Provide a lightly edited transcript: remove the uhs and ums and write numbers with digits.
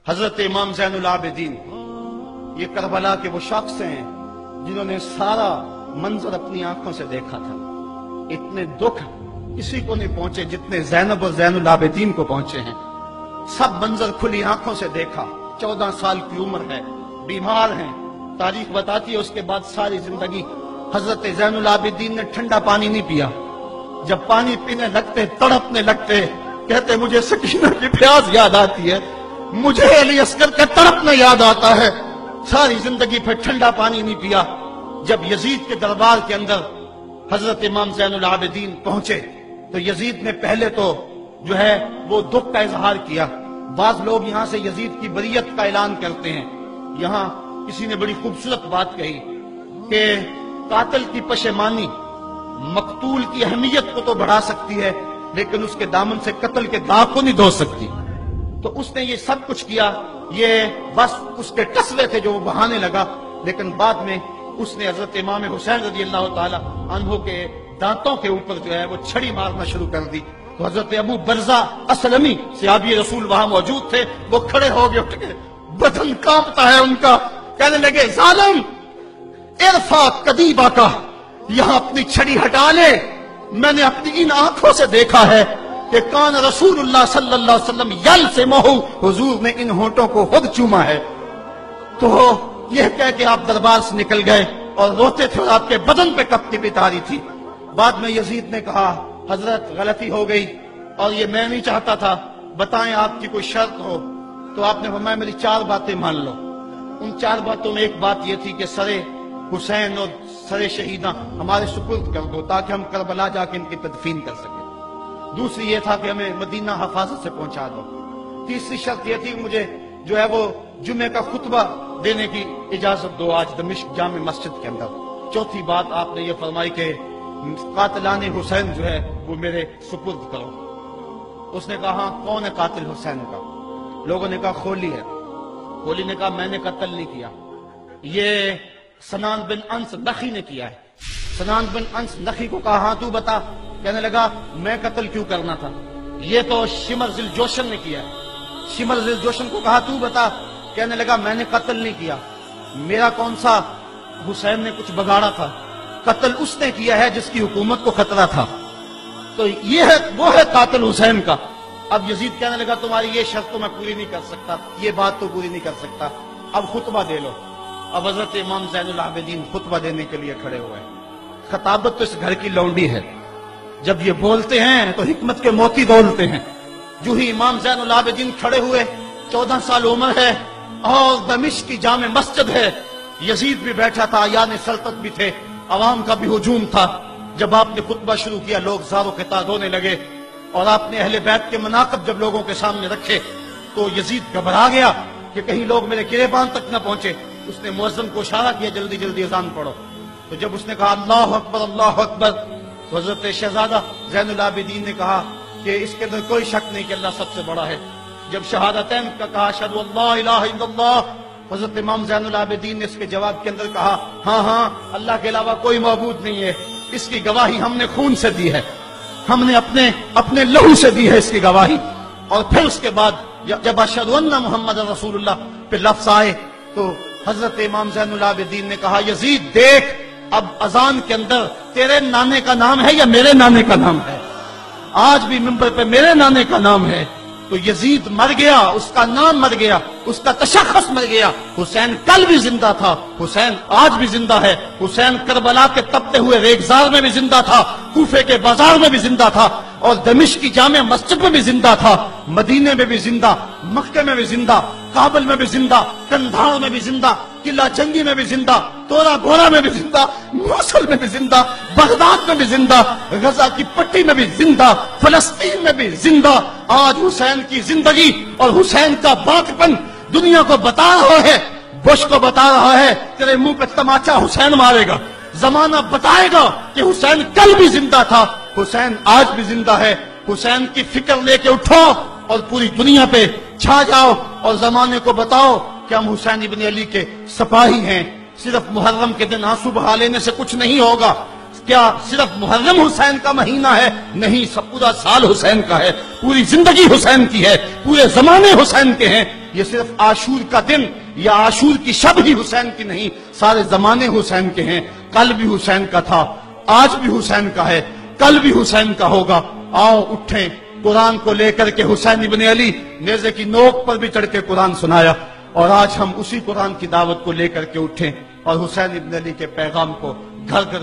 حضرت امام زین العابدین یہ کربلا کے وہ شخص ہیں جنہوں نے سارا منظر اپنی آنکھوں سے دیکھا تھا. اتنے دکھ کسی کو نہیں پہنچے جتنے زینب اور زین العابدین کو پہنچے ہیں. سب منظر کھلی آنکھوں سے دیکھا. 14 سال کی عمر ہے, بیمار ہیں. تاریخ بتاتی ہے اس کے بعد ساری زندگی حضرت زین العابدین نے ٹھنڈا پانی نہیں پیا. جب پانی پینے لگتے تڑپنے لگتے, کہتے مجھے سکینہ کی پیاس یاد آتی ہے, مجھے علی اصغر کا تڑپنا یاد آتا ہے. ساری زندگی پھر ٹھنڈا پانی نہیں پیا. جب یزید کے دربار کے اندر حضرت امام زین العابدین پہنچے تو یزید نے پہلے تو جو ہے وہ دکھ کا اظہار کیا. بعض لوگ یہاں سے یزید کی بریت کا اعلان کرتے ہیں. یہاں کسی نے بڑی خوبصورت بات کہی کہ قاتل کی پشیمانی مقتول کی اہمیت کو تو بڑھا سکتی ہے لیکن اس کے دامن سے قتل کے داغ کو نہیں دھو سکتی. تو اس نے یہ سب کچھ کیا, یہ بس اس کے ٹسلے تھے جو وہ بہانے لگا. لیکن بعد میں اس نے حضرت امام حسین رضی اللہ تعالی عنہ کے دانتوں کے اوپر جو ہے وہ چھڑی مارنا شروع کر دی. تو حضرت ابو برزہ اسلمی صحابی رسول وہاں موجود تھے. وہ کھڑے ہو گئے, اٹھ گئے, بدن کانپتا ہے ان کا. کہنے لگے ظالم ارفع قدیبہ کا, یہاں اپنی چھڑی ہٹا لے. میں نے اپنی ان آنکھوں سے دیکھا ہے کہ کان رسول اللہ صلی اللہ علیہ وسلم یلسمہ, حضور نے ان ہونٹوں کو خود چوما ہے. تو یہ کہہ کہ آپ دربار سے نکل گئے اور روتے تھے اور آپ کے بدن پہ کپتی بھی تاری تھی. بعد میں یزید نے کہا حضرت غلطی ہو گئی اور یہ میں نہیں چاہتا تھا, بتائیں آپ کی کوئی شرط ہو. تو آپ نے فرمایا میری 4 باتیں مان لو. ان 4 باتوں میں ایک بات یہ تھی کہ سر حسین اور سر شہیداں ہمارے سپرد کر دو تاکہ ہم کربلا جا کے ان کی تدفین کر سکیں. دوسری یہ تھا کہ ہمیں مدینہ حفاظت سے پہنچا دو. تیسری شرط یہ تھی کہ مجھے جو ہے وہ جمعے کا خطبہ دینے کی اجازت دو آج دمشق جامع مسجد کے اندر. چوتھی بات آپ نے یہ فرمائی کہ قاتلان حسین جو ہے وہ میرے سپرد کرو. اس نے کہا ہاں کون ہے قاتل حسین کا؟ لوگوں نے کہا خولی ہے. خولی نے کہا میں نے قتل نہیں کیا, یہ سنان بن انس نخی نے کیا ہے. سنان بن انس نخی کو کہا ہاں تو بتا. کہنے لگا میں قتل کیوں کرنا تھا, یہ تو شمر ذل جوشن نے کیا ہے. شمر ذل جوشن کو کہا تو بتا. کہنے لگا میں نے قتل نہیں کیا, میرا کون سا حسین نے کچھ بگاڑا تھا, قتل اس نے کیا ہے جس کی حکومت کو خطرہ تھا. تو یہ ہے وہ ہے قاتل حسین کا. اب یزید کہنے لگا تمہاری یہ شرط تو میں پوری نہیں کر سکتا, یہ بات تو پوری نہیں کر سکتا, اب خطبہ دے لو. اب حضرت امام زین العابدین خطبہ دینے کے لیے کھڑے ہوئے. خطابت تو اس گھر کی لونڈی ہے, جب یہ بولتے ہیں تو حکمت کے موتی دولتے ہیں. جو ہی امام زین العابدین کھڑے ہوئے, 14 سال عمر ہے اور دمشق کی جامع مسجد ہے. یزید بھی بیٹھا تھا, یعنی سلطنت بھی تھے, عوام کا بھی ہجوم تھا. جب آپ نے خطبہ شروع کیا لوگ زار و قطع رونے لگے, اور آپ نے اہل بیت کے مناقب جب لوگوں کے سامنے رکھے تو یزید گھبرا گیا کہ کہیں لوگ میرے گریبان تک نہ پہنچے. اس نے مؤذن کو اشارہ کیا جلدی جلدی اذان پڑھو. تو جب اس نے کہا اللہ اکبر اللہ اکبر, تو حضرت شہزادہ زین العابدین نے کہا کہ اس کے اندر کوئی شک نہیں کہ اللہ سب سے بڑا ہے. جب شہادتین کا کہا اشہد ان لا الہ الا اللہ, حضرت امام زین العابدین نے اس کے جواب کے اندر کہا ہاں ہاں اللہ کے علاوہ کوئی معبود نہیں ہے, اس کی گواہی ہم نے خون سے دی ہے, ہم نے اپنے لہو سے دی ہے اس کی گواہی. اور پھر اس کے بعد جب اشہد ان محمد رسول اللہ پہ لفظ آئے تو حضرت امام زین العابدین نے کہا یزید دیکھ اب اذان کے اندر تیرے نانے کا نام ہے یا میرے نانے کا نام ہے؟ آج بھی منبر پہ میرے نانے کا نام ہے. تو یزید مر گیا, اس کا نام مر گیا, اس کا تشخص مر گیا. حسین کل بھی زندہ تھا, حسین آج بھی زندہ ہے. حسین کربلا کے تپتے ہوئے ریگزار میں بھی زندہ تھا, کوفے کے بازار میں بھی زندہ تھا, اور دمشق کی جامع مسجد میں بھی زندہ تھا, مدینے میں بھی زندہ, مکہ میں بھی زندہ, کابل میں بھی زندہ, کندھار میں بھی زندہ, قلعہ جنگی میں بھی زندہ, تورا گھوڑا میں بھی زندہ, موصل میں بھی زندہ, بغداد میں بھی زندہ, غزہ کی پٹی میں بھی زندہ, فلسطین میں بھی زندہ. آج حسین کی زندگی اور حسین کا باقپن دنیا کو بتا رہا ہے, بش کو بتا رہا ہے تیرے منہ پہ تماچا حسین مارے گا. زمانہ بتائے گا کہ حسین کل بھی زندہ تھا, حسین آج بھی زندہ ہے. حسین کی فکر لے کے اٹھو اور پوری دنیا پہ چھا جاؤ اور زمانے کو بتاؤ کہ ہم حسین ابن علی کے سپاہی ہیں. صرف محرم کے دن آنسو بہا لینے سے کچھ نہیں ہوگا. کیا صرف محرم حسین کا مہینہ ہے؟ نہیں، سب پورا سال حسین کا ہے، پوری زندگی حسین کی ہے، پورے زمانے حسین کے ہیں۔ یہ صرف عاشور کا دن یا عاشور کی شب ہی حسین کی نہیں، سارے زمانے حسین کے ہیں۔ کل بھی حسین کا تھا، آج بھی حسین کا ہے، کل بھی حسین کا ہوگا۔ آؤ اٹھیں، قرآن کو لے کر کے حسین ابن علی نیزے کی نوک پر بھی چڑھ کے قرآن سنایا، اور آج ہم اسی قرآن کی دعوت کو لے کر کے اٹھیں اور حسین ابن علی کے پیغام کو گھر گھر